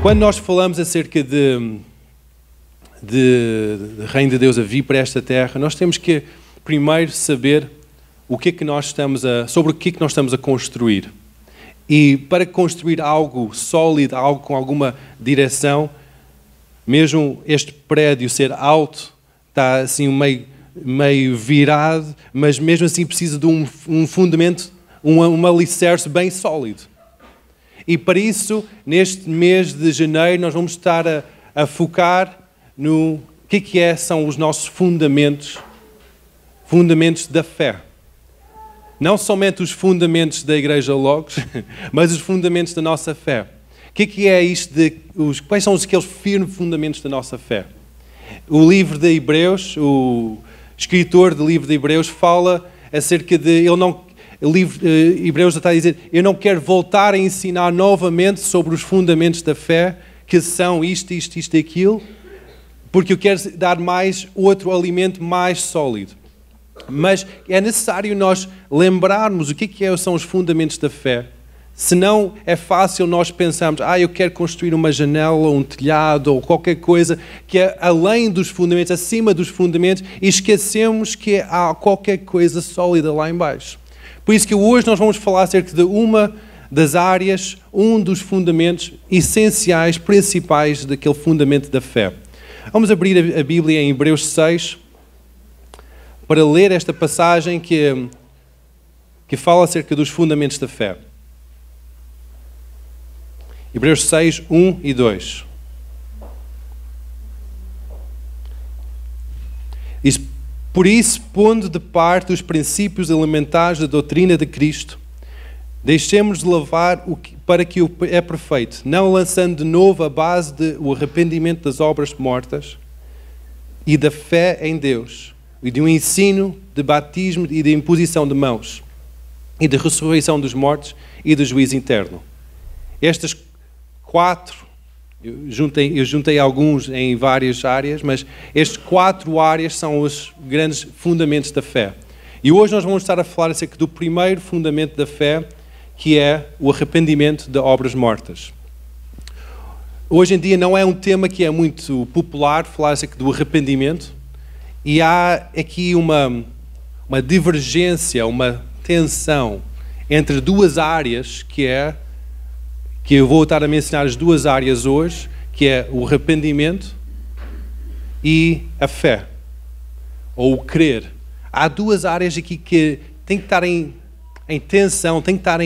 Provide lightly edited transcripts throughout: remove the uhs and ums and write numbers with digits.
Quando nós falamos acerca de Reino de Deus a vir para esta terra, nós temos que primeiro saber o que é que nós sobre o que é que nós estamos a construir. E para construir algo sólido, algo com alguma direção, mesmo este prédio ser alto, está assim meio virado, mas mesmo assim precisa de um fundamento, um alicerce bem sólido. E para isso, neste mês de janeiro, nós vamos estar a focar no que são os nossos fundamentos da fé. Não somente os fundamentos da Igreja Logos, mas os fundamentos da nossa fé. O que é isto? Quais são aqueles firmes fundamentos da nossa fé? O livro de Hebreus, o escritor do livro de Hebreus fala acerca de... O livro de Hebreus está a dizer: eu não quero voltar a ensinar novamente sobre os fundamentos da fé, que são isto e aquilo, porque eu quero dar outro alimento mais sólido. Mas é necessário nós lembrarmos o que são os fundamentos da fé. Senão é fácil nós pensarmos: eu quero construir uma janela, ou um telhado, ou qualquer coisa que é além dos fundamentos, acima dos fundamentos, e esquecemos que há qualquer coisa sólida lá em baixo. Por isso que hoje nós vamos falar acerca de uma das áreas, dos fundamentos essenciais, principais daquele fundamento da fé. Vamos abrir a Bíblia em Hebreus 6 para ler esta passagem que fala acerca dos fundamentos da fé. Hebreus 6, 1 e 2. Diz: por isso, pondo de parte os princípios elementares da doutrina de Cristo, deixemos de lavar para que o é perfeito, não lançando de novo a base do arrependimento das obras mortas e da fé em Deus, e de um ensino de batismo e de imposição de mãos, e de ressurreição dos mortos e do juízo interno. Estas 4, eu juntei alguns em várias áreas, mas estas 4 áreas são os grandes fundamentos da fé. E hoje nós vamos estar a falar acerca do primeiro fundamento da fé, que é o arrependimento de obras mortas. Hoje em dia não é um tema que é muito popular falar acerca do arrependimento, e há aqui uma divergência, uma tensão entre duas áreas que eu vou estar a mencionar as duas áreas hoje, que é o arrependimento e a fé, ou o crer. Há duas áreas aqui que têm que estar em tensão, têm que estar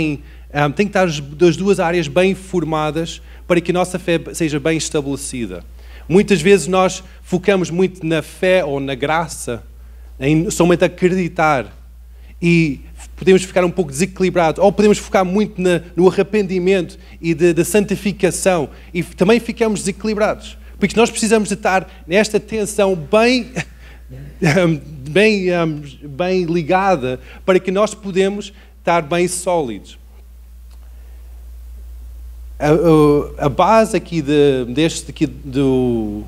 as duas áreas bem formadas para que a nossa fé seja bem estabelecida. Muitas vezes nós focamos muito na fé ou na graça, em somente acreditar, e podemos ficar um pouco desequilibrados, ou podemos focar muito no arrependimento e da santificação, e também ficamos desequilibrados, porque nós precisamos de estar nesta tensão bem ligada, para que nós podemos estar bem sólidos. A base aqui do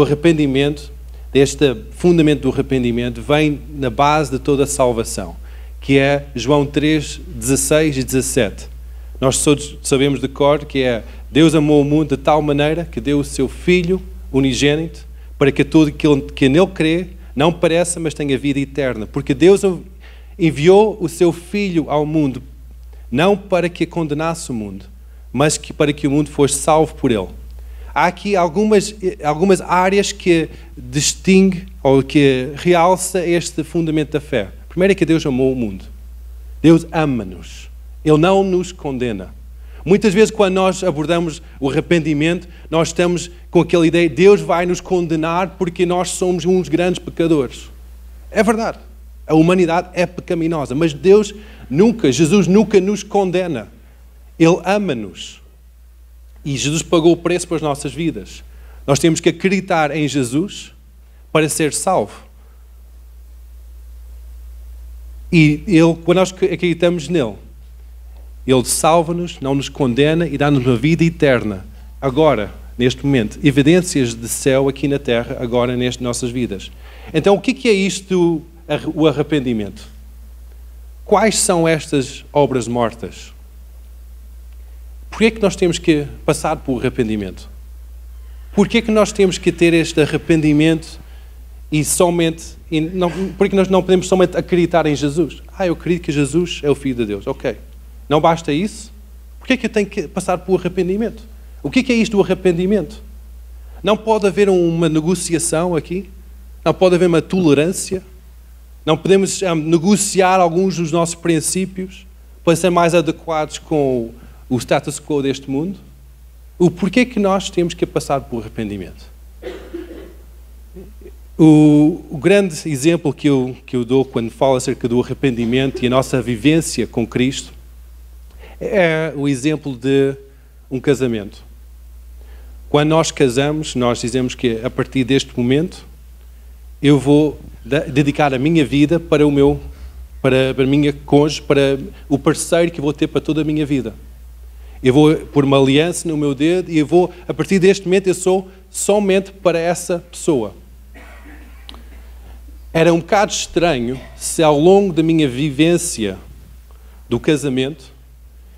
arrependimento, deste fundamento do arrependimento, vem na base de toda a salvação, que é João 3, 16 e 17. Nós todos sabemos de cor que é: Deus amou o mundo de tal maneira que deu o seu Filho unigênito, para que todo que nele crê não pereça, mas tenha vida eterna. Porque Deus enviou o seu Filho ao mundo, não para que condenasse o mundo, mas para que o mundo fosse salvo por ele. Há aqui algumas áreas que distingue ou que realça este fundamento da fé. Primeiro é que Deus amou o mundo. Deus ama-nos. Ele não nos condena. Muitas vezes, quando nós abordamos o arrependimento, nós estamos com aquela ideia: Deus vai nos condenar porque nós somos uns grandes pecadores. É verdade. A humanidade é pecaminosa, mas Jesus nunca nos condena. Ele ama-nos. E Jesus pagou o preço pelas nossas vidas. Nós temos que acreditar em Jesus para ser salvo. E quando nós acreditamos nele, ele salva-nos, não nos condena e dá-nos uma vida eterna. Agora, neste momento, evidências de céu aqui na terra, agora nestas nossas vidas. Então, o que é isto, o arrependimento? Quais são estas obras mortas? Porquê é que nós temos que passar por arrependimento? Porquê é que nós temos que ter este arrependimento e somente... Porquê que nós não podemos somente acreditar em Jesus? Eu acredito que Jesus é o Filho de Deus. Ok. Não basta isso? Porquê é que eu tenho que passar por arrependimento? O que é isto do arrependimento? Não pode haver uma negociação aqui? Não pode haver uma tolerância? Não podemos negociar alguns dos nossos princípios para ser mais adequados com o status quo deste mundo? O porquê que nós temos que passar por arrependimento? O grande exemplo que eu dou quando falo acerca do arrependimento e a nossa vivência com Cristo é o exemplo de um casamento. Quando nós casamos, nós dizemos que a partir deste momento eu vou dedicar a minha vida para a minha cônjuge, para o parceiro que vou ter para toda a minha vida. Eu vou pôr uma aliança no meu dedo e a partir deste momento, eu sou somente para essa pessoa. Era um bocado estranho se ao longo da minha vivência do casamento,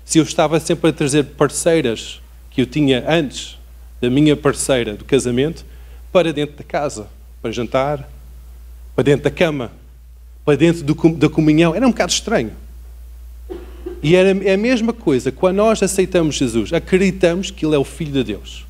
se eu estava sempre a trazer parceiras que eu tinha antes da minha parceira do casamento para dentro da casa, para jantar, para dentro da cama, para dentro da comunhão. Era um bocado estranho. E é a mesma coisa, quando nós aceitamos Jesus, acreditamos que Ele é o Filho de Deus.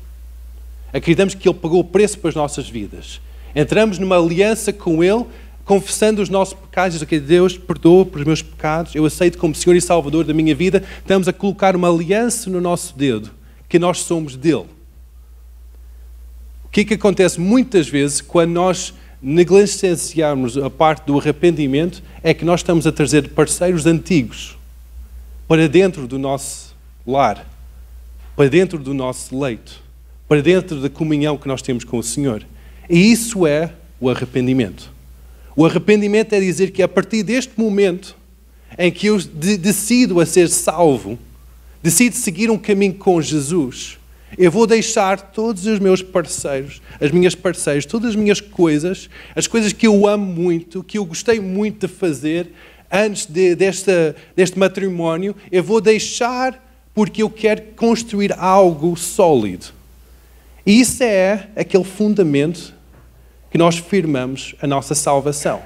Acreditamos que Ele pagou o preço para as nossas vidas. Entramos numa aliança com Ele, confessando os nossos pecados, dizendo que Deus perdoa por os meus pecados, eu aceito como Senhor e Salvador da minha vida. Estamos a colocar uma aliança no nosso dedo, que nós somos dele. O que acontece muitas vezes quando nós negligenciarmos a parte do arrependimento é que nós estamos a trazer parceiros antigos para dentro do nosso lar, para dentro do nosso leito, para dentro da comunhão que nós temos com o Senhor. E isso é o arrependimento. O arrependimento é dizer que a partir deste momento em que eu decido a ser salvo, decido seguir um caminho com Jesus, eu vou deixar todos os meus parceiros, as minhas parceiras, todas as minhas coisas, as coisas que eu amo muito, que eu gostei muito de fazer antes deste matrimónio, eu vou deixar porque eu quero construir algo sólido. E isso é aquele fundamento que nós firmamos a nossa salvação.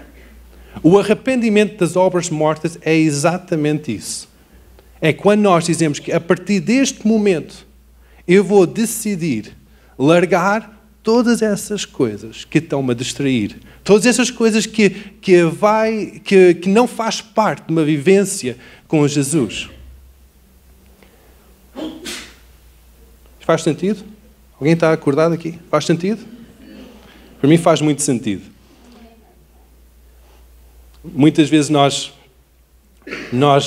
O arrependimento das obras mortas é exatamente isso. É quando nós dizemos que a partir deste momento eu vou decidir largar todas essas coisas que estão-me a distrair, todas essas coisas que não faz parte de uma vivência com Jesus. Faz sentido? Alguém está acordado aqui? Faz sentido? Para mim faz muito sentido. Muitas vezes nós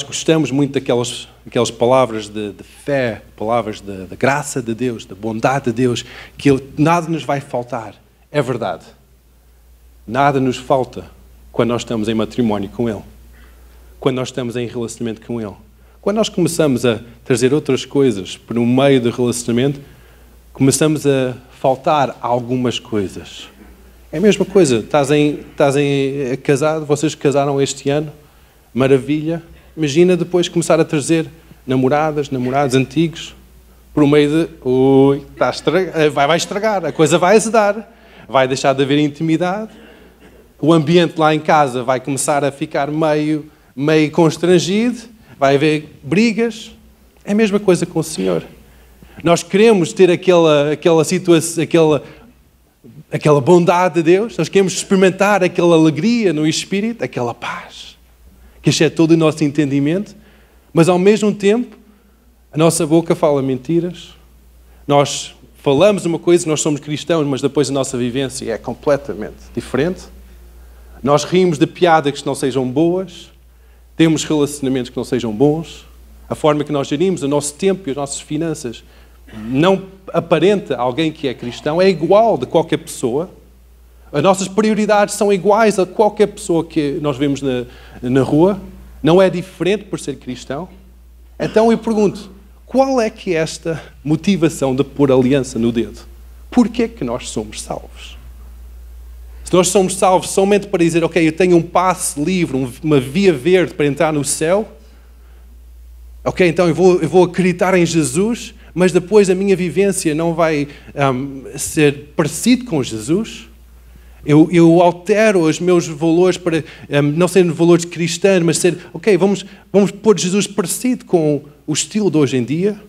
gostamos muito daquelas palavras de fé, palavras da graça de Deus, da bondade de Deus, que nada nos vai faltar. É verdade. Nada nos falta quando nós estamos em matrimónio com Ele, quando nós estamos em relacionamento com Ele. Quando nós começamos a trazer outras coisas por um meio do relacionamento, começamos a faltar algumas coisas. É a mesma coisa, estás casado, vocês casaram este ano, maravilha. Imagina depois começar a trazer namorados antigos, por meio de... vai estragar, a coisa vai azedar, vai deixar de haver intimidade, o ambiente lá em casa vai começar a ficar meio constrangido, vai haver brigas. É a mesma coisa com o Senhor. Nós queremos ter aquela situação, aquela bondade de Deus, nós queremos experimentar aquela alegria no Espírito, aquela paz, que excede todo o nosso entendimento, mas ao mesmo tempo, a nossa boca fala mentiras, nós falamos uma coisa, nós somos cristãos, mas depois a nossa vivência é completamente diferente. Nós rimos de piadas que não sejam boas, temos relacionamentos que não sejam bons, a forma que nós gerimos o nosso tempo e as nossas finanças não aparenta alguém que é cristão, é igual de qualquer pessoa. As nossas prioridades são iguais a qualquer pessoa que nós vemos na rua. Não é diferente por ser cristão. Então eu pergunto, qual é que é esta motivação de pôr aliança no dedo? Porquê que nós somos salvos? Se nós somos salvos somente para dizer, ok, eu tenho um passe livre, uma via verde para entrar no céu, Ok, então eu vou acreditar em Jesus, mas depois a minha vivência não vai ser parecido com Jesus. Eu altero os meus valores para não serem valores cristãos, mas ser, ok, vamos pôr Jesus parecido com o estilo de hoje em dia.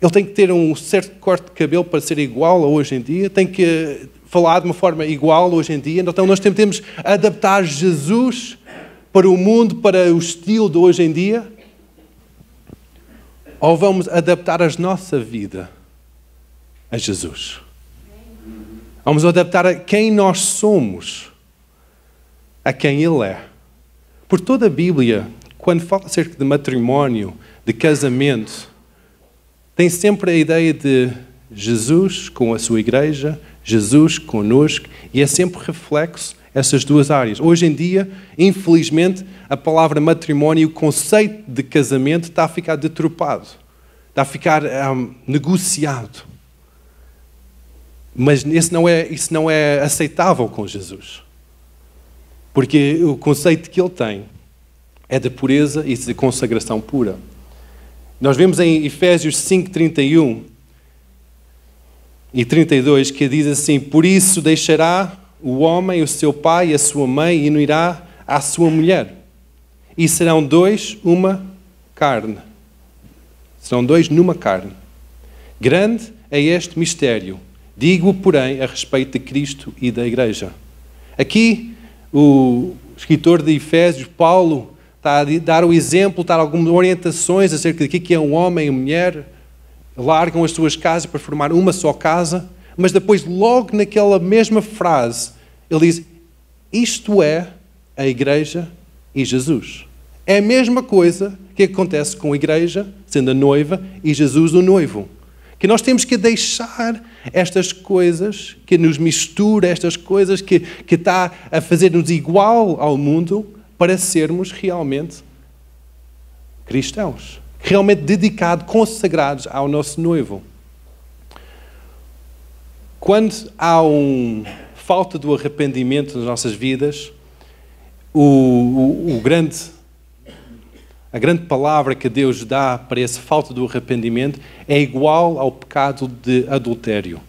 Ele tem que ter um certo corte de cabelo para ser igual a hoje em dia, tem que falar de uma forma igual hoje em dia. Então nós temos que adaptar Jesus para o mundo, para o estilo de hoje em dia. Ou vamos adaptar a nossa vida a Jesus? Vamos adaptar a quem nós somos a quem Ele é. Por toda a Bíblia, quando fala acerca de matrimónio, de casamento, tem sempre a ideia de Jesus com a sua igreja, Jesus conosco, e é sempre reflexo essas duas áreas. Hoje em dia, infelizmente, a palavra matrimónio e o conceito de casamento está a ficar deturpado, está a ficar negociado. Mas isso não é aceitável com Jesus. Porque o conceito que ele tem é de pureza e de consagração pura. Nós vemos em Efésios 5:31 e 32 que diz assim: por isso deixará o homem o seu pai e a sua mãe e unirá à sua mulher. E serão dois uma carne. Serão dois numa carne. Grande é este mistério. Digo, porém, a respeito de Cristo e da Igreja. Aqui, o escritor de Efésios, Paulo, está a dar o exemplo, está a dar algumas orientações acerca de que é um homem e uma mulher, largam as suas casas para formar uma só casa, mas depois, logo naquela mesma frase, ele diz, isto é a Igreja e Jesus. É a mesma coisa que acontece com a Igreja, sendo a noiva, e Jesus o noivo. Que nós temos que deixar estas coisas que nos mistura, estas coisas que está a fazer-nos igual ao mundo, para sermos realmente cristãos. Realmente dedicados, consagrados ao nosso noivo. Quando há falta do arrependimento nas nossas vidas, a grande palavra que Deus dá para essa falta do arrependimento é igual ao pecado de adultério.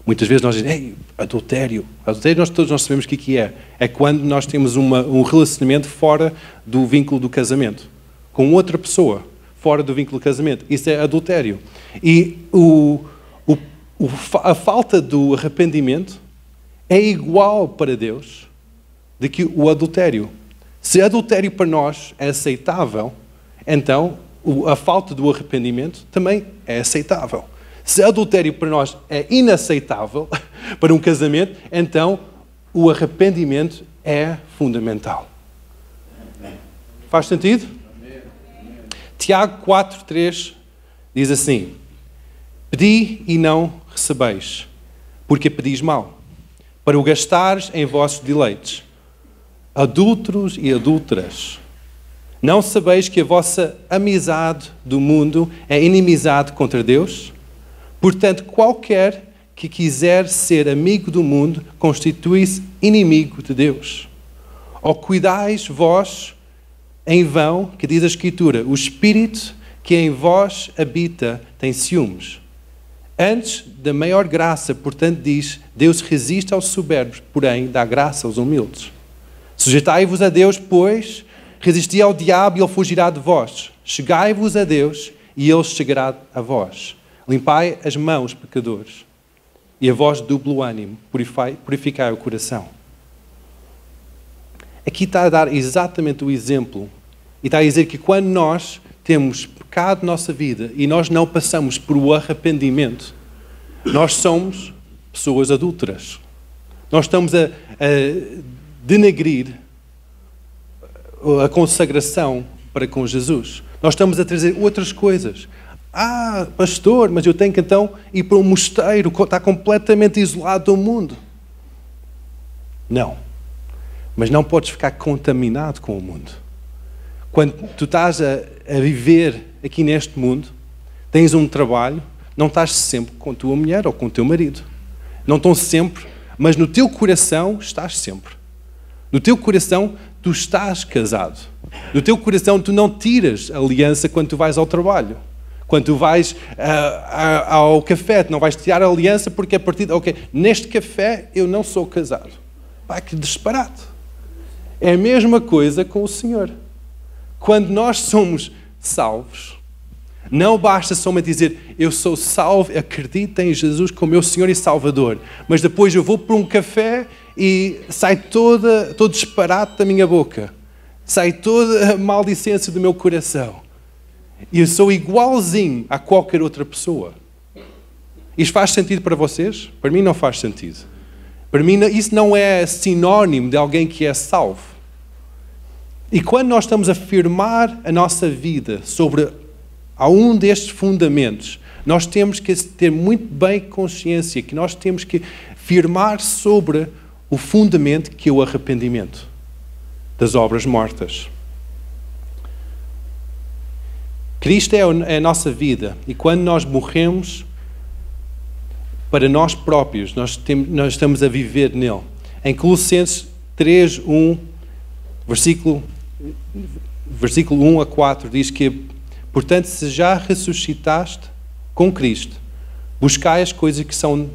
Muitas vezes nós dizemos, ei, adultério. Adultério todos nós sabemos o que é. É quando nós temos um relacionamento fora do vínculo do casamento. Com outra pessoa, fora do vínculo do casamento. Isso é adultério. E a falta do arrependimento é igual para Deus de que o adultério. Se adultério para nós é aceitável, então a falta do arrependimento também é aceitável. Se adultério para nós é inaceitável para um casamento, então o arrependimento é fundamental. Faz sentido? Tiago 4:3 diz assim: pedi e não recebeis, porque pedis mal, para o gastares em vossos deleites. Adúlteros e adúlteras, não sabeis que a vossa amizade do mundo é inimizade contra Deus? Portanto, qualquer que quiser ser amigo do mundo constitui-se inimigo de Deus. Ou cuidais vós em vão, que diz a Escritura, o Espírito que em vós habita tem ciúmes. Antes da maior graça, portanto, diz, Deus resiste aos soberbos, porém dá graça aos humildes. Sujeitai-vos a Deus, pois, resisti ao diabo e ele fugirá de vós. Chegai-vos a Deus e ele chegará a vós. Limpai as mãos, pecadores, e a vós duplo ânimo, purificai o coração. Aqui está a dar exatamente o exemplo, e está a dizer que quando nós temos pecado na nossa vida e nós não passamos por o arrependimento, nós somos pessoas adúlteras. Nós estamos a denegrir a consagração para com Jesus. Nós estamos a trazer outras coisas. Ah, pastor, mas eu tenho que então ir para um mosteiro, está completamente isolado do mundo. Não. Mas não podes ficar contaminado com o mundo. Quando tu estás a viver aqui neste mundo, tens um trabalho, não estás sempre com a tua mulher ou com o teu marido. Não estão sempre, mas no teu coração estás sempre. No teu coração tu estás casado. Do teu coração tu não tiras a aliança quando tu vais ao trabalho. Quando tu vais ao café, tu não vais tirar a aliança porque a partir de... Ok, neste café eu não sou casado. Pá, que disparate. É a mesma coisa com o Senhor. Quando nós somos salvos, não basta somente dizer, eu sou salvo, acredito em Jesus como meu Senhor e Salvador, mas depois eu vou para um café e sai todo disparate da minha boca, sai toda a maldicência do meu coração. E eu sou igualzinho a qualquer outra pessoa. Isto faz sentido para vocês? Para mim não faz sentido. Para mim isso não é sinónimo de alguém que é salvo. E quando nós estamos a firmar a nossa vida sobre um destes fundamentos, nós temos que ter muito bem consciência que nós temos que firmar sobre o fundamento que é o arrependimento das obras mortas. Cristo é a nossa vida e quando nós morremos para nós próprios, nós estamos a viver nele. Em Colossenses 3, 1, versículo 1 a 4, diz que, portanto, se já ressuscitaste com Cristo, buscai as coisas que são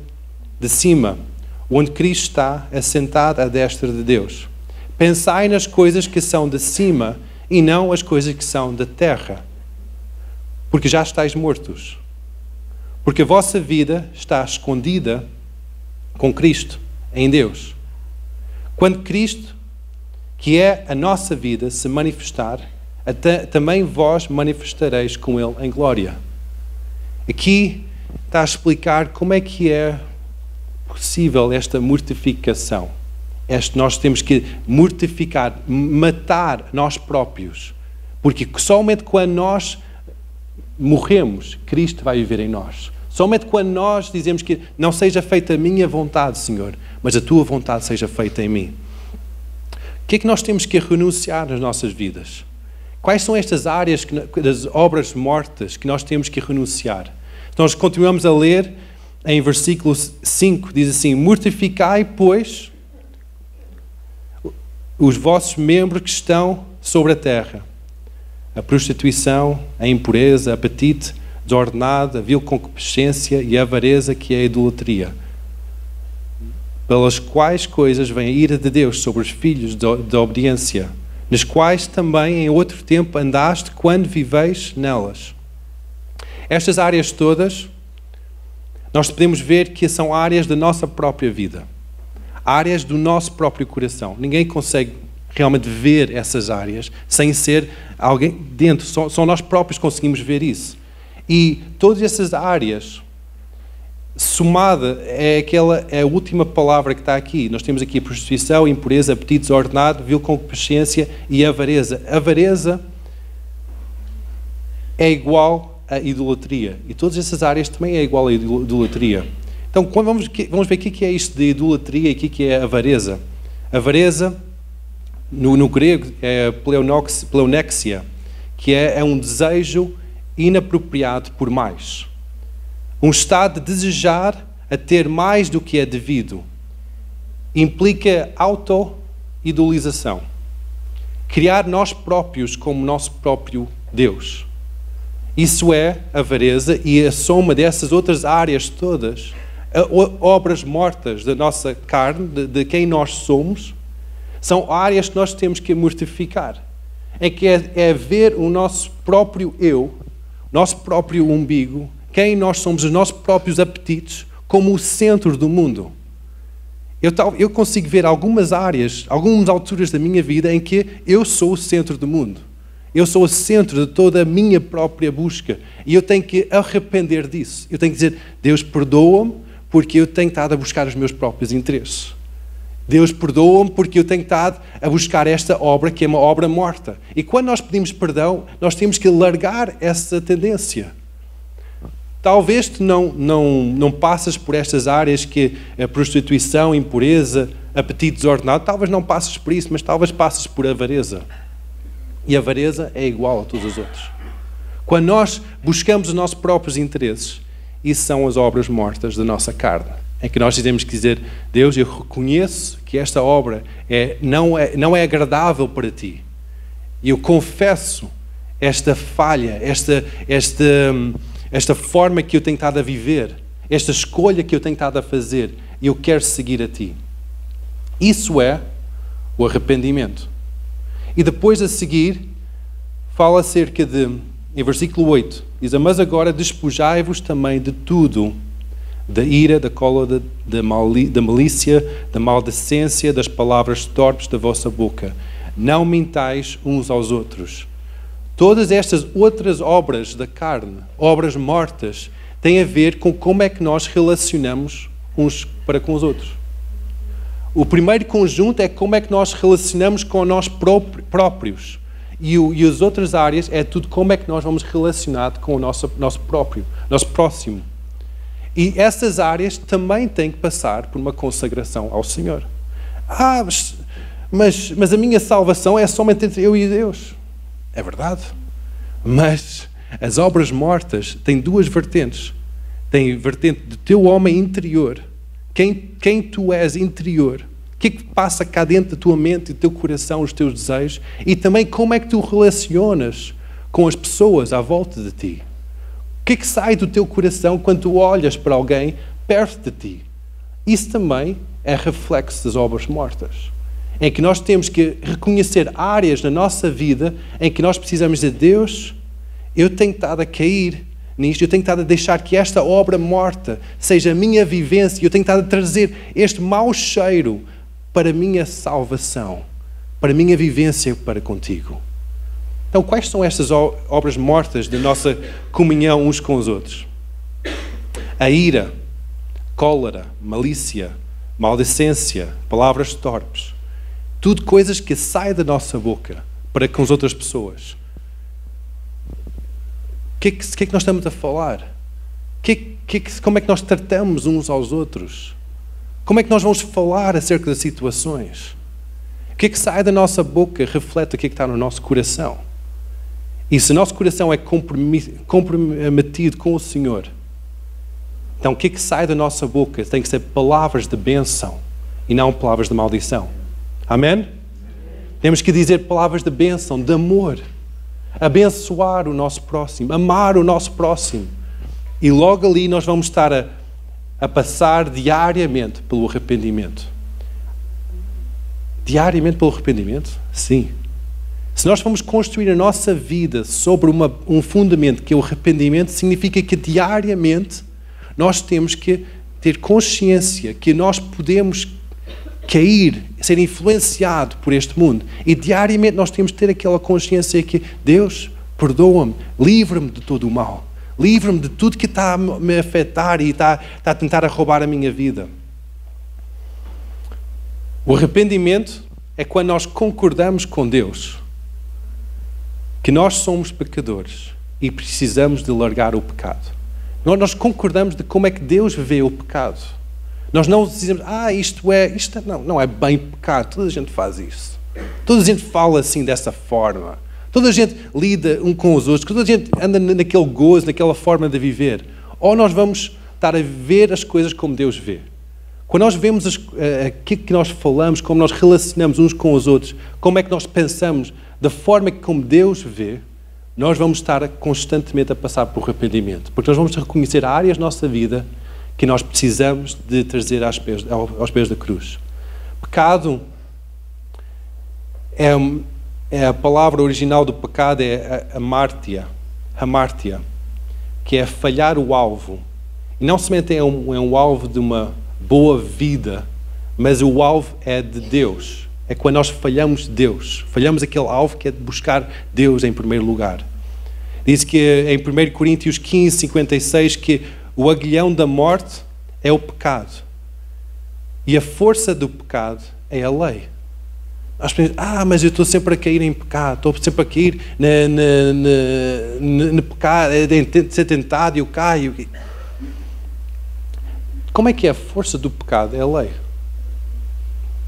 de cima, onde Cristo está assentado à destra de Deus. Pensai nas coisas que são de cima e não as coisas que são da terra, porque já estáis mortos. Porque a vossa vida está escondida com Cristo em Deus. Quando Cristo, que é a nossa vida, se manifestar, também vós manifestareis com Ele em glória. Aqui está a explicar como é que é possível esta mortificação. Nós temos que mortificar, matar nós próprios. Porque somente quando nós morremos, Cristo vai viver em nós. Somente quando nós dizemos que não seja feita a minha vontade, Senhor, mas a Tua vontade seja feita em mim. O que é que nós temos que renunciar nas nossas vidas? Quais são estas áreas das obras mortas que nós temos que renunciar? Então, nós continuamos a ler em versículo 5, diz assim, mortificai, pois, os vossos membros que estão sobre a terra. A prostituição, a impureza, apetite desordenado, a vil concupiscência e a avareza, que é a idolatria. Pelas quais coisas vem a ira de Deus sobre os filhos da obediência, nas quais também em outro tempo andaste quando viveis nelas. Estas áreas todas, nós podemos ver que são áreas da nossa própria vida. Áreas do nosso próprio coração. Ninguém consegue realmente ver essas áreas sem ser alguém dentro. Só nós próprios conseguimos ver isso. E todas essas áreas, somada, é a última palavra que está aqui. Nós temos aqui a prostituição, a impureza, apetite desordenado, vil concupiscência e a avareza. A avareza é igual à idolatria. E todas essas áreas também é igual à idolatria. Então, vamos ver o que é isto de idolatria e o que é avareza. Avareza, no grego, é pleonexia, que é um desejo inapropriado por mais. Um estado de desejar a ter mais do que é devido. Implica auto-idolização. Criar nós próprios como nosso próprio Deus. Isso é avareza e a soma dessas outras áreas todas, obras mortas da nossa carne, de quem nós somos, são áreas que nós temos que mortificar. É que é ver o nosso próprio eu, nosso próprio umbigo, quem nós somos, os nossos próprios apetites, como o centro do mundo. Eu consigo ver algumas áreas, algumas alturas da minha vida em que eu sou o centro do mundo. Eu sou o centro de toda a minha própria busca. E eu tenho que arrepender disso. Eu tenho que dizer, Deus perdoa-me porque eu tenho estado a buscar os meus próprios interesses. Deus perdoa-me porque eu tenho estado a buscar esta obra que é uma obra morta. E quando nós pedimos perdão, nós temos que largar essa tendência. Talvez tu não passas por estas áreas que a prostituição, impureza, apetite desordenado, talvez não passes por isso, mas talvez passes por avareza. E a avareza é igual a todos os outros. Quando nós buscamos os nossos próprios interesses, isso são as obras mortas da nossa carne. Em que nós temos que dizer, Deus, eu reconheço que esta obra não é agradável para ti. E eu confesso esta falha, esta forma que eu tenho estado a viver, esta escolha que eu tenho estado a fazer, e eu quero seguir a Ti. Isso é o arrependimento. E depois a seguir, fala acerca de, em versículo 8, diz: mas agora despojai-vos também de tudo, da ira, da cólera, da malícia, da maldecência, das palavras torpes da vossa boca. Não mintais uns aos outros. Todas estas outras obras da carne, obras mortas, têm a ver com como é que nós relacionamos uns para com os outros. O primeiro conjunto é como é que nós relacionamos com nós próprios. E as outras áreas é tudo como é que nós vamos relacionar com o nosso próximo. E essas áreas também têm que passar por uma consagração ao Senhor. Mas a minha salvação é somente entre eu e Deus. É verdade. Mas as obras mortas têm duas vertentes. Tem a vertente do teu homem interior. Quem tu és interior. O que é que passa cá dentro da tua mente e do teu coração, os teus desejos. E também como é que tu relacionas com as pessoas à volta de ti. O que é que sai do teu coração quando tu olhas para alguém perto de ti? Isso também é reflexo das obras mortas. Em que nós temos que reconhecer áreas na nossa vida em que nós precisamos de Deus. Eu tenho estado a cair nisto, eu tenho estado a deixar que esta obra morta seja a minha vivência, eu tenho estado a trazer este mau cheiro para a minha salvação, para a minha vivência para contigo. Então, quais são estas obras mortas da nossa comunhão uns com os outros? A ira, cólera, malícia, maldecência, palavras torpes. Tudo coisas que saem da nossa boca para com as outras pessoas. O que é que nós estamos a falar? Como é que nós tratamos uns aos outros? Como é que nós vamos falar acerca das situações? O que é que sai da nossa boca reflete o que é que está no nosso coração. E se o nosso coração é comprometido com o Senhor, então o que é que sai da nossa boca tem que ser palavras de bênção e não palavras de maldição. Amém? Temos que dizer palavras de bênção, de amor. Abençoar o nosso próximo, amar o nosso próximo. E logo ali nós vamos estar a passar diariamente pelo arrependimento. Diariamente pelo arrependimento? Sim. Se nós formos construir a nossa vida sobre um fundamento que é o arrependimento, significa que diariamente nós temos que ter consciência que nós podemos cair, ser influenciado por este mundo. E diariamente nós temos que ter aquela consciência que Deus, perdoa-me, livra-me de todo o mal. Livra-me de tudo que está a me afetar e está a tentar roubar a minha vida. O arrependimento é quando nós concordamos com Deus que nós somos pecadores e precisamos de largar o pecado. Nós concordamos de como é que Deus vê o pecado. Nós não dizemos, isto não é bem pecado. Toda a gente faz isso. Toda a gente fala assim dessa forma. Toda a gente lida um com os outros. Toda a gente anda naquele gozo, naquela forma de viver. Ou nós vamos estar a ver as coisas como Deus vê. Quando nós vemos aquilo que nós falamos, como nós relacionamos uns com os outros, como é que nós pensamos, da forma como Deus vê, nós vamos estar constantemente a passar por arrependimento. Porque nós vamos reconhecer áreas da nossa vida que nós precisamos de trazer aos pés da cruz. Pecado é a palavra original do pecado, é hamartia, que é falhar o alvo. E não somente é um alvo de uma boa vida, mas o alvo é de Deus. É quando nós falhamos Deus. Falhamos aquele alvo que é de buscar Deus em primeiro lugar. Diz que em 1 Coríntios 15, 56, que o aguilhão da morte é o pecado. E a força do pecado é a lei. Nós pensamos, mas eu estou sempre a cair em pecado, estou sempre a cair no pecado, de ser tentado e eu caio. Como é que é a força do pecado? É a lei.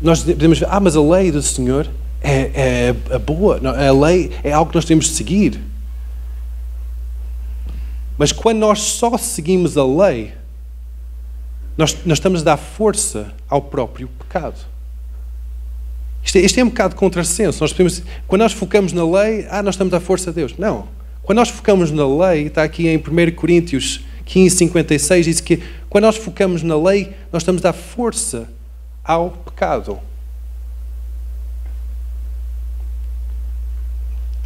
Nós podemos ver, mas a lei do Senhor é boa, a lei é algo que nós temos de seguir. Mas quando nós só seguimos a lei, nós estamos a dar força ao próprio pecado. Isto é um bocado de contrassenso. Quando nós focamos na lei, nós estamos à força de Deus. Não. Quando nós focamos na lei, está aqui em 1 Coríntios 15, 56, diz que quando nós focamos na lei, nós estamos à força ao pecado.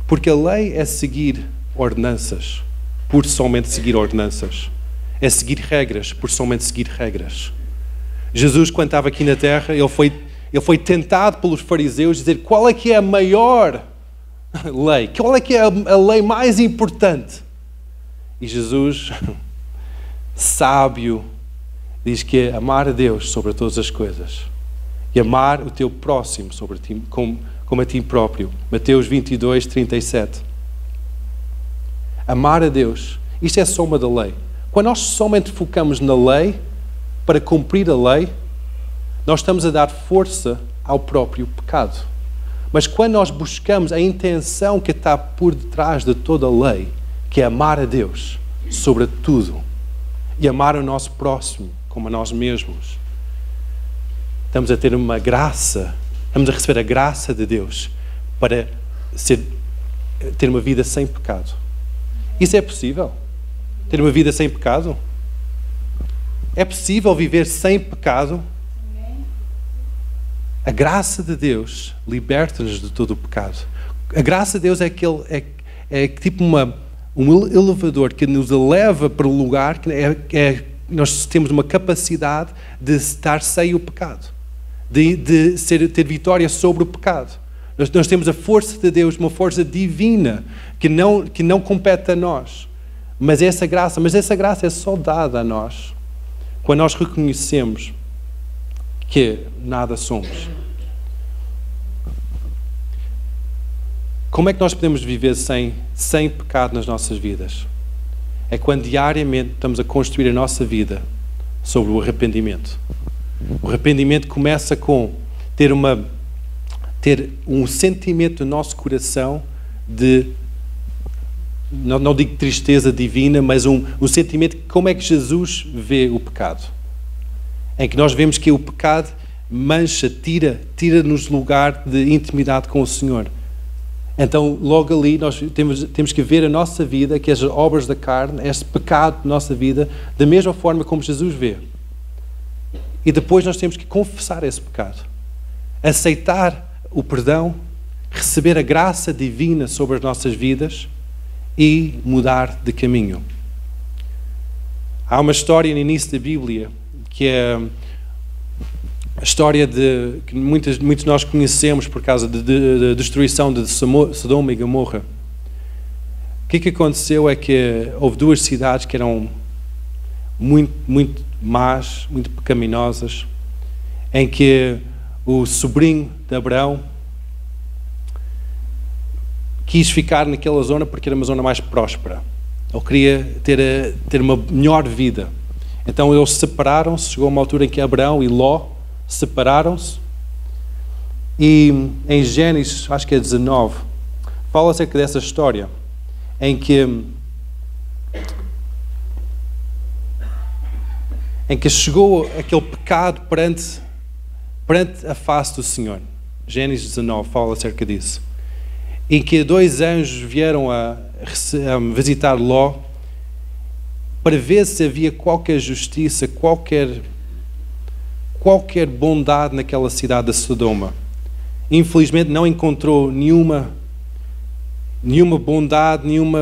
Porque a lei é seguir ordenanças, por somente seguir ordenanças. É seguir regras, por somente seguir regras. Jesus, quando estava aqui na terra, ele foi tentado pelos fariseus dizer qual é que é a maior lei, qual é que é a lei mais importante. E Jesus, sábio, diz que é amar a Deus sobre todas as coisas e amar o teu próximo sobre ti, como a ti próprio. Mateus 22, 37. Amar a Deus, isto é a soma da lei. Quando nós somente focamos na lei, para cumprir a lei, nós estamos a dar força ao próprio pecado. Mas quando nós buscamos a intenção que está por detrás de toda a lei, que é amar a Deus sobre tudo e amar o nosso próximo como a nós mesmos, estamos a ter uma graça, estamos a receber a graça de Deus para ter uma vida sem pecado. Isso é possível? Ter uma vida sem pecado? É possível viver sem pecado? A graça de Deus liberta-nos de todo o pecado. A graça de Deus é tipo um elevador que nos eleva para o lugar que nós temos uma capacidade de estar sem o pecado, de ter vitória sobre o pecado. Nós temos a força de Deus, uma força divina que não compete a nós. Mas essa graça é só dada a nós quando nós reconhecemos que nada somos. Como é que nós podemos viver sem pecado nas nossas vidas? É quando diariamente estamos a construir a nossa vida sobre o arrependimento. O arrependimento começa com ter um sentimento no nosso coração de, não digo tristeza divina, mas um sentimento de como é que Jesus vê o pecado. Em que nós vemos que o pecado mancha, tira-nos lugar de intimidade com o Senhor. Então, logo ali, nós temos que ver a nossa vida, que as obras da carne, este pecado da nossa vida, da mesma forma como Jesus vê. E depois nós temos que confessar esse pecado. Aceitar o perdão, receber a graça divina sobre as nossas vidas e mudar de caminho. Há uma história no início da Bíblia, que é a história que muitos de nós conhecemos por causa da destruição de Sodoma e Gomorra. O que aconteceu é que houve duas cidades que eram muito más, muito pecaminosas, em que o sobrinho de Abraão quis ficar naquela zona porque era uma zona mais próspera. Ele queria ter uma melhor vida. Então eles separaram-se, chegou uma altura em que Abraão e Ló separaram-se, e em Gênesis, acho que é 19, fala acerca dessa história, em que chegou aquele pecado perante a face do Senhor. Gênesis 19 fala acerca disso. Em que dois anjos vieram a visitar Ló para ver se havia qualquer justiça, qualquer bondade naquela cidade de Sodoma. Infelizmente não encontrou nenhuma bondade, nenhuma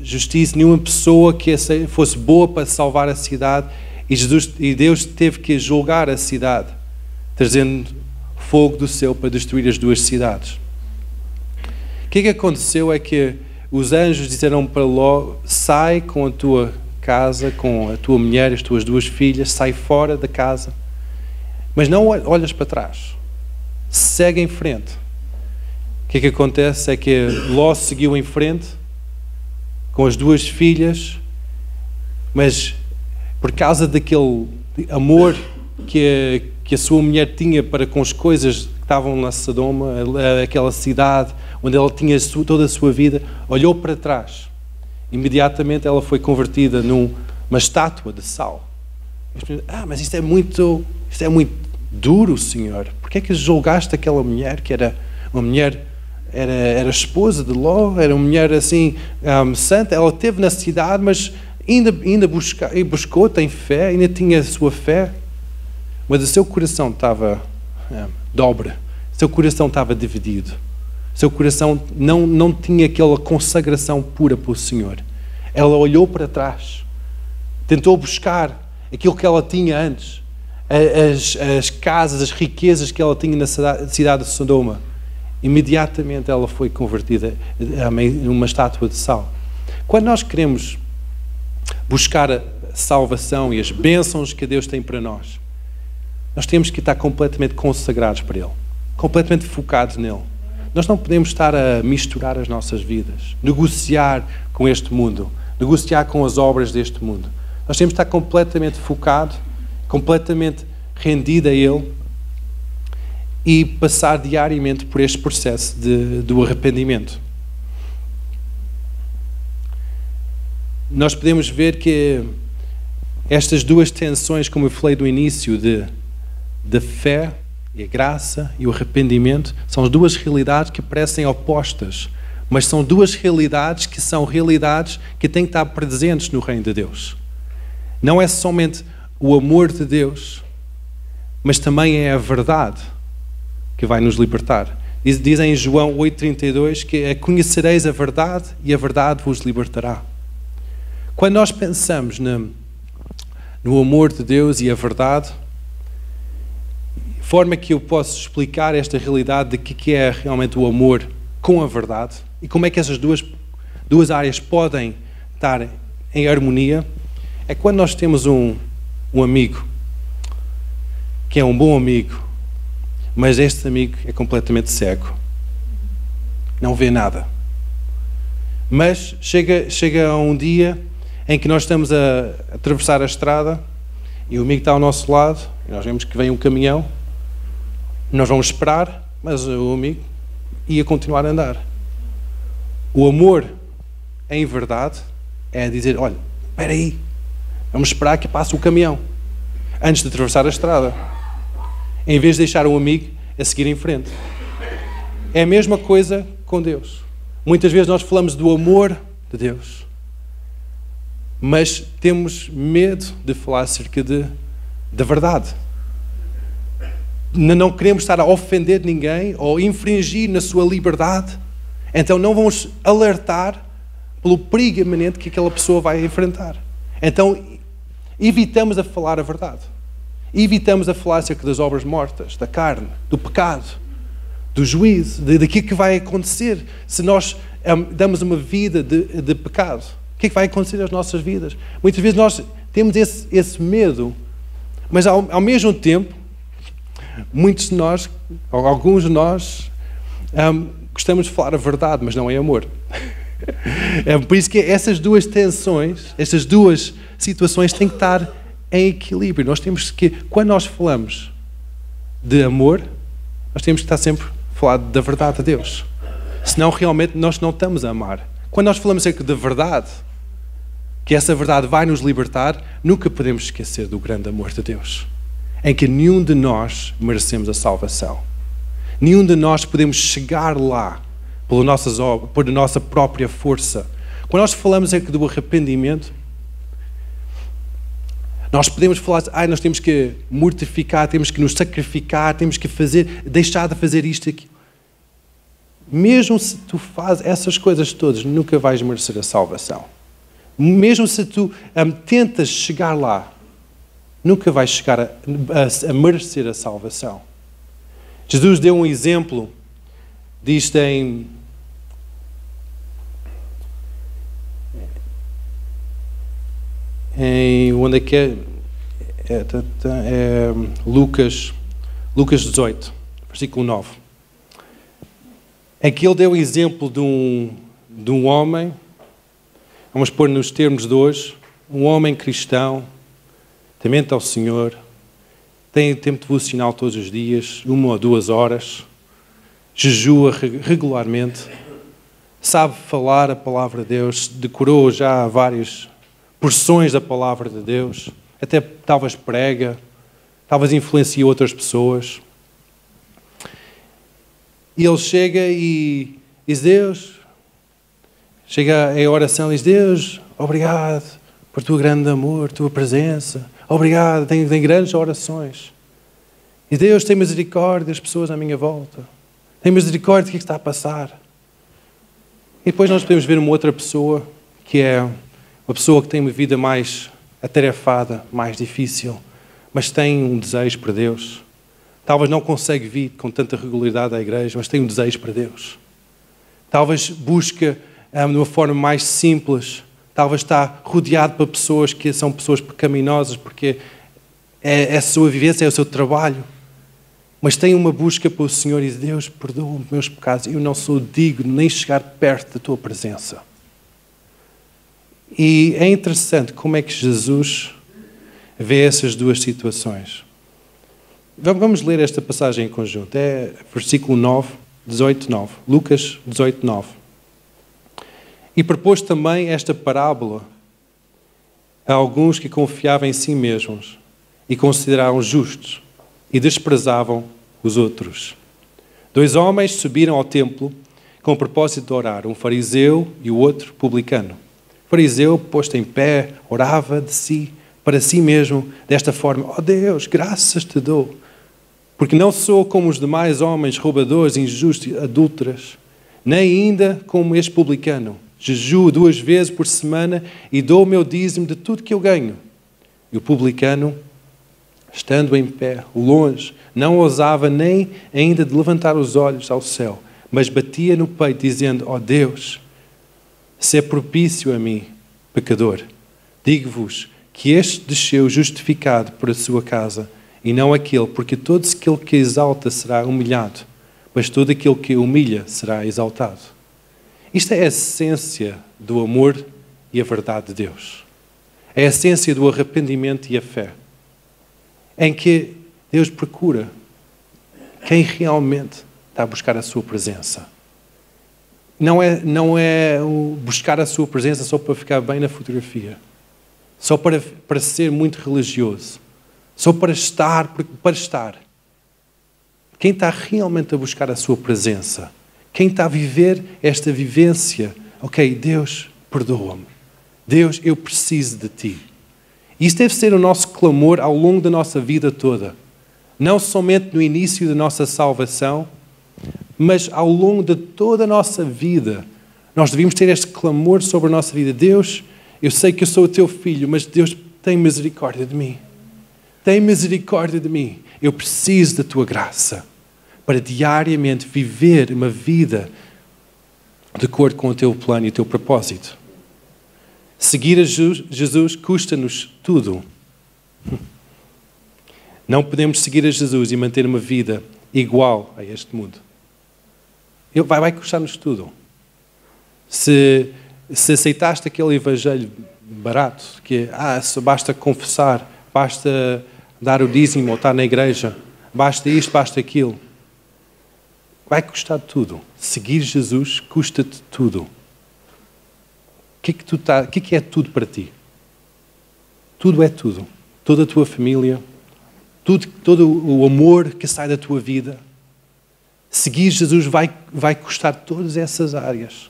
justiça, nenhuma pessoa que fosse boa para salvar a cidade, e Deus teve que julgar a cidade, trazendo fogo do céu para destruir as duas cidades. O que aconteceu é que os anjos disseram para Ló: sai com a tua casa, com a tua mulher, as tuas duas filhas, sai fora da casa, mas não olhas para trás, segue em frente. O que acontece é que Ló seguiu em frente com as duas filhas, mas por causa daquele amor que a sua mulher tinha para com as coisas que estavam na Sodoma, aquela cidade onde ela tinha toda a sua vida, olhou para trás. Imediatamente ela foi convertida numa estátua de sal. Mas isto é muito duro, Senhor. Por que é que julgaste aquela mulher que era uma mulher, era esposa de Ló, era uma mulher assim, santa? Ela esteve na cidade, mas ainda buscou, tem fé, ainda tinha a sua fé. Mas o seu coração estava dobre, o seu coração estava dividido. O seu coração não tinha aquela consagração pura para o Senhor. Ela olhou para trás, tentou buscar aquilo que ela tinha antes, as casas, as riquezas que ela tinha na cidade de Sodoma. Imediatamente ela foi convertida numa estátua de sal. Quando nós queremos buscar a salvação e as bênçãos que Deus tem para nós, nós temos que estar completamente consagrados para Ele, completamente focados nele. Nós não podemos estar a misturar as nossas vidas, negociar com este mundo, negociar com as obras deste mundo. Nós temos que estar completamente focado, completamente rendido a Ele e passar diariamente por este processo do arrependimento. Nós podemos ver que estas duas tensões, como eu falei no início, da fé e a graça e o arrependimento, são duas realidades que parecem opostas, mas são duas realidades que são realidades que têm que estar presentes no reino de Deus. Não é somente o amor de Deus, mas também é a verdade que vai nos libertar. Diz em João 8,32 que conhecereis a verdade e a verdade vos libertará. Quando nós pensamos no amor de Deus e a verdade, a forma que eu posso explicar esta realidade de que é realmente o amor com a verdade e como é que essas duas áreas podem estar em harmonia, é quando nós temos um amigo que é um bom amigo, mas este amigo é completamente cego, não vê nada. Mas chega um dia em que nós estamos a atravessar a estrada e o amigo está ao nosso lado e nós vemos que vem um caminhão, nós vamos esperar, mas o amigo ia continuar a andar. O amor, em verdade, é dizer, olha, espera aí, vamos esperar que passe o caminhão antes de atravessar a estrada, em vez de deixar o amigo a seguir em frente. É a mesma coisa com Deus. Muitas vezes nós falamos do amor de Deus, mas temos medo de falar acerca da verdade. Não queremos estar a ofender ninguém ou infringir na sua liberdade, então não vamos alertar pelo perigo iminente que aquela pessoa vai enfrentar. Então evitamos a falar a verdade. Evitamos a falar acerca das obras mortas, da carne, do pecado, do juízo, daquilo que vai acontecer se nós damos uma vida de pecado. O que é que vai acontecer nas nossas vidas? Muitas vezes nós temos esse medo, mas ao mesmo tempo, muitos de nós, ou alguns de nós, gostamos de falar a verdade, mas não é amor. É por isso que essas duas tensões, estas duas situações têm que estar em equilíbrio. Nós temos que, quando nós falamos de amor, nós temos que estar sempre a falar da verdade de Deus. Senão, realmente, nós não estamos a amar. Quando nós falamos acerca da verdade, que essa verdade vai nos libertar, nunca podemos esquecer do grande amor de Deus, em que nenhum de nós merecemos a salvação. Nenhum de nós podemos chegar lá por nossa própria força. Quando nós falamos acerca do arrependimento, nós podemos falar, nós temos que mortificar, temos que nos sacrificar, temos que deixar de fazer isto e aquilo. Mesmo se tu fazes essas coisas todas, nunca vais merecer a salvação. Mesmo se tu tentas chegar lá, nunca vais chegar a merecer a salvação. Jesus deu um exemplo disto onde é que é Lucas 18, versículo 9. Aqui ele deu o exemplo de um homem, vamos pôr nos termos de hoje, um homem cristão, temente ao Senhor, tem tempo devocional todos os dias, 1 ou 2 horas, jejua regularmente, sabe falar a palavra de Deus, decorou já várias porções da palavra de Deus, até talvez prega, talvez influencia outras pessoas. E ele chega e diz, Deus, chega a oração e diz, Deus, obrigado por tua grande amor, tua presença. Obrigado, tem grandes orações. E Deus tem misericórdia das pessoas à minha volta. Tem misericórdia do que está a passar. E depois nós podemos ver uma outra pessoa, que é uma pessoa que tem uma vida mais atarefada, mais difícil, mas tem um desejo para Deus. Talvez não consegue vir com tanta regularidade à igreja, mas tem um desejo para Deus. Talvez busca de uma forma mais simples. Talvez está rodeado por pessoas que são pessoas pecaminosas, porque é a sua vivência, é o seu trabalho. Mas tem uma busca para o Senhor e diz, Deus, perdoa-me os meus pecados. Eu não sou digno nem chegar perto da tua presença. E é interessante como é que Jesus vê essas duas situações. Vamos ler esta passagem em conjunto. É versículo 9, 18, 9. Lucas 18, 9. E propôs também esta parábola a alguns que confiavam em si mesmos e consideravam justos e desprezavam os outros. 2 homens subiram ao templo com o propósito de orar, um fariseu e o outro publicano. O fariseu, posto em pé, orava de si, para si mesmo, desta forma, ó Deus, graças te dou, porque não sou como os demais homens roubadores, injustos, adúlteras, nem ainda como este publicano. Jejuo 2 vezes por semana e dou o meu dízimo de tudo que eu ganho. E o publicano, estando em pé, longe, não ousava nem ainda de levantar os olhos ao céu, mas batia no peito, dizendo, ó Deus, se é propício a mim, pecador, digo-vos que este desceu justificado por a sua casa, e não aquele, porque todo aquele que exalta será humilhado, mas todo aquele que humilha será exaltado. Isto é a essência do amor e a verdade de Deus. É a essência do arrependimento e a fé, em que Deus procura quem realmente está a buscar a sua presença. Não é buscar a sua presença só para ficar bem na fotografia, só para ser muito religioso, só para estar. Quem está realmente a buscar a sua presença, quem está a viver esta vivência, ok, Deus, perdoa-me. Deus, eu preciso de ti. Isso deve ser o nosso clamor ao longo da nossa vida toda. Não somente no início da nossa salvação, mas ao longo de toda a nossa vida. Nós devemos ter este clamor sobre a nossa vida. Deus, eu sei que eu sou o teu filho, mas Deus, tem misericórdia de mim. Tem misericórdia de mim. Eu preciso da tua graça para diariamente viver uma vida de acordo com o teu plano e o teu propósito. Seguir a Jesus custa-nos tudo. Não podemos seguir a Jesus e manter uma vida igual a este mundo. Vai custar-nos tudo. Se aceitaste aquele evangelho barato, que só basta confessar, basta dar o dízimo ou estar na igreja, basta isto, basta aquilo, vai custar tudo. Seguir Jesus custa-te tudo. O que é tudo para ti? Tudo é tudo. Toda a tua família, todo o amor que sai da tua vida. Seguir Jesus vai custar todas essas áreas.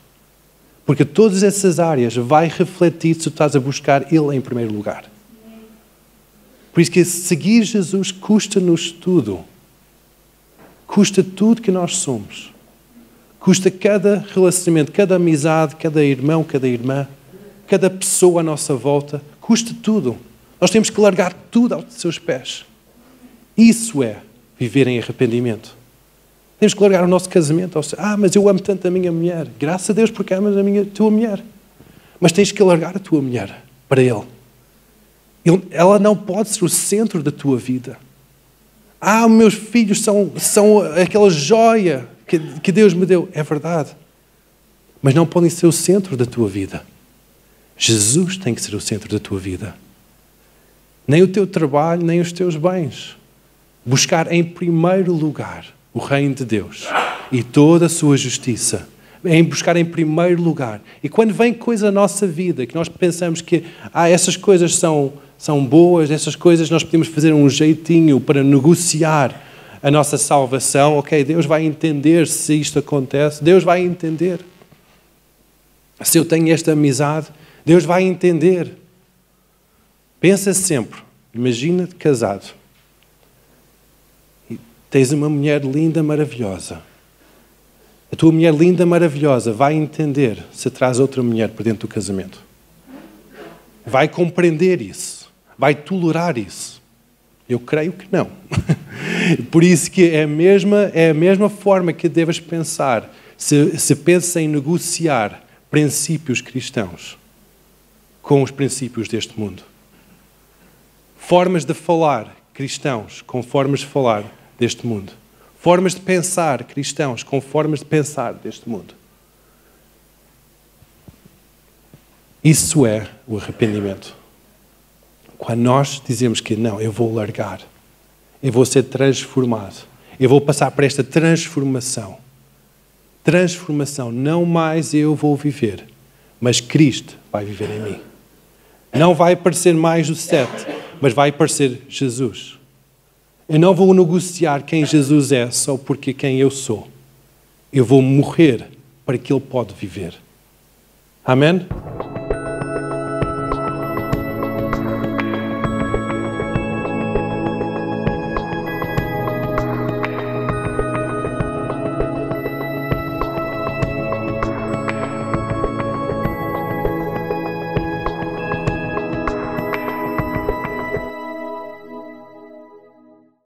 Porque todas essas áreas vai refletir se tu estás a buscar Ele em primeiro lugar. Por isso que seguir Jesus custa-nos tudo. Custa tudo que nós somos. Custa cada relacionamento, cada amizade, cada irmão, cada irmã, cada pessoa à nossa volta. Custa tudo. Nós temos que largar tudo aos seus pés. Isso é viver em arrependimento. Temos que largar o nosso casamento. Mas eu amo tanto a minha mulher. Graças a Deus porque amas a tua mulher. Mas tens que largar a tua mulher para Ele. Ela não pode ser o centro da tua vida. Meus filhos são aquela joia que Deus me deu. É verdade. Mas não podem ser o centro da tua vida. Jesus tem que ser o centro da tua vida. Nem o teu trabalho, nem os teus bens. Buscar em primeiro lugar o reino de Deus e toda a sua justiça. em buscar em primeiro lugar. E quando vem coisa à nossa vida, que nós pensamos que essas coisas são boas, essas coisas nós podemos fazer um jeitinho para negociar a nossa salvação, ok, Deus vai entender se isto acontece, Deus vai entender. Se eu tenho esta amizade, Deus vai entender. Pensa sempre, imagina-te casado. E tens uma mulher linda, maravilhosa. A tua mulher linda, maravilhosa, vai entender se traz outra mulher para dentro do casamento. Vai compreender isso. Vai tolerar isso. Eu creio que não. Por isso que é a mesma forma que deves pensar se pensa em negociar princípios cristãos com os princípios deste mundo. Formas de falar cristãos com formas de falar deste mundo. Formas de pensar cristãos com formas de pensar deste mundo. Isso é o arrependimento. Quando nós dizemos que não, eu vou largar, eu vou ser transformado, eu vou passar por esta transformação. Transformação, não mais eu vou viver, mas Cristo vai viver em mim. Não vai parecer mais o Sete, mas vai parecer Jesus. Eu não vou negociar quem Jesus é só porque quem eu sou. Eu vou morrer para que Ele pode viver. Amém?